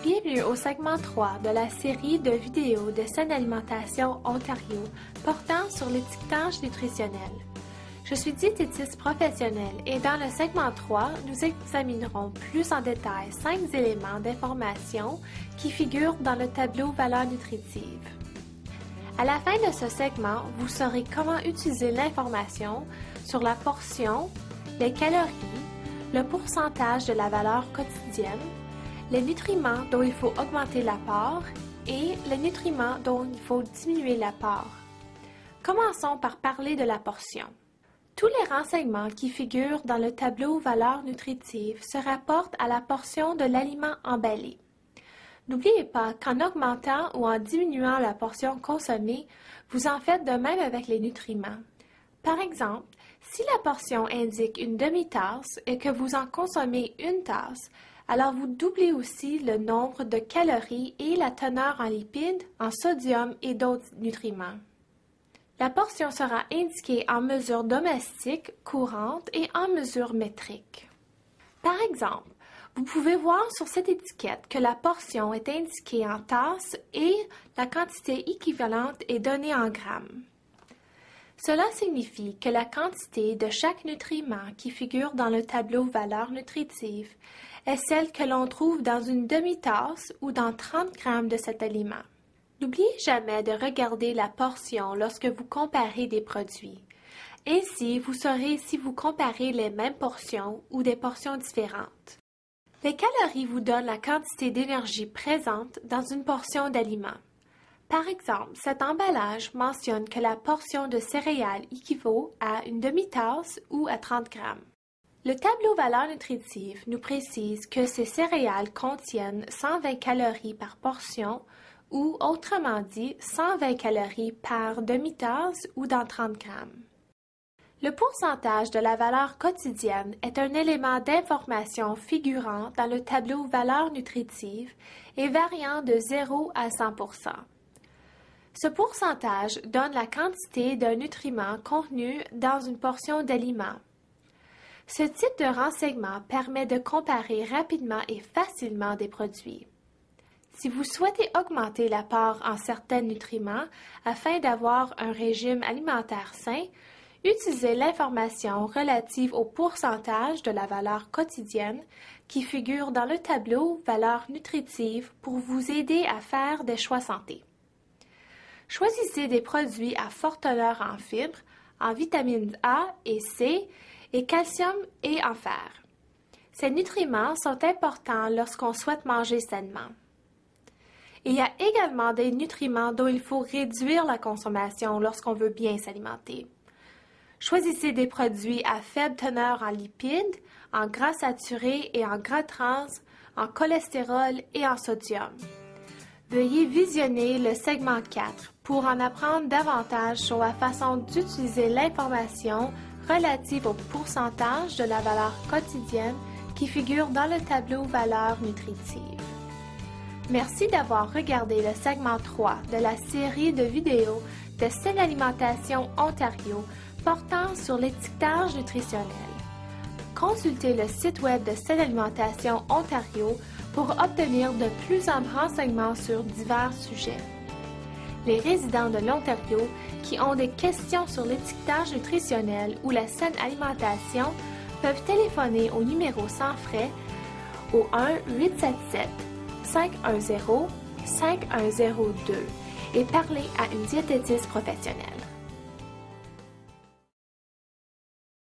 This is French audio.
Bienvenue au segment 3 de la série de vidéos de Saine Alimentation Ontario portant sur l'étiquetage nutritionnel. Je suis diététiste professionnelle et dans le segment 3, nous examinerons plus en détail 5 éléments d'information qui figurent dans le tableau valeurs nutritives. À la fin de ce segment, vous saurez comment utiliser l'information sur la portion, les calories, le pourcentage de la valeur quotidienne, les nutriments dont il faut augmenter l'apport et les nutriments dont il faut diminuer l'apport. Commençons par parler de la portion. Tous les renseignements qui figurent dans le tableau valeurs nutritives se rapportent à la portion de l'aliment emballé. N'oubliez pas qu'en augmentant ou en diminuant la portion consommée, vous en faites de même avec les nutriments. Par exemple, si la portion indique une demi-tasse et que vous en consommez une tasse, alors vous doublez aussi le nombre de calories et la teneur en lipides, en sodium et d'autres nutriments. La portion sera indiquée en mesure domestique, courante et en mesure métrique. Par exemple, vous pouvez voir sur cette étiquette que la portion est indiquée en tasses et la quantité équivalente est donnée en grammes. Cela signifie que la quantité de chaque nutriment qui figure dans le tableau valeurs nutritives est celle que l'on trouve dans une demi-tasse ou dans 30 grammes de cet aliment. N'oubliez jamais de regarder la portion lorsque vous comparez des produits. Ainsi, vous saurez si vous comparez les mêmes portions ou des portions différentes. Les calories vous donnent la quantité d'énergie présente dans une portion d'aliment. Par exemple, cet emballage mentionne que la portion de céréales équivaut à une demi-tasse ou à 30 grammes. Le tableau valeurs nutritives nous précise que ces céréales contiennent 120 calories par portion ou, autrement dit, 120 calories par demi-tasse ou dans 30 grammes. Le pourcentage de la valeur quotidienne est un élément d'information figurant dans le tableau valeurs nutritives et variant de 0 à 100 %. Ce pourcentage donne la quantité d'un nutriment contenu dans une portion d'aliment. Ce type de renseignement permet de comparer rapidement et facilement des produits. Si vous souhaitez augmenter l'apport en certains nutriments afin d'avoir un régime alimentaire sain, utilisez l'information relative au pourcentage de la valeur quotidienne qui figure dans le tableau valeurs nutritives pour vous aider à faire des choix santé. Choisissez des produits à forte teneur en fibres, en vitamines A et C, et calcium et en fer. Ces nutriments sont importants lorsqu'on souhaite manger sainement. Il y a également des nutriments dont il faut réduire la consommation lorsqu'on veut bien s'alimenter. Choisissez des produits à faible teneur en lipides, en gras saturés et en gras trans, en cholestérol et en sodium. Veuillez visionner le segment 4 pour en apprendre davantage sur la façon d'utiliser l'information relative au pourcentage de la valeur quotidienne qui figure dans le tableau valeurs nutritives. Merci d'avoir regardé le segment 3 de la série de vidéos de Saine Alimentation Ontario portant sur l'étiquetage nutritionnel. Consultez le site web de Saine Alimentation Ontario pour obtenir de plus amples renseignements sur divers sujets. Les résidents de l'Ontario qui ont des questions sur l'étiquetage nutritionnel ou la saine alimentation peuvent téléphoner au numéro sans frais au 1-877-510-5102 et parler à une diététiste professionnelle.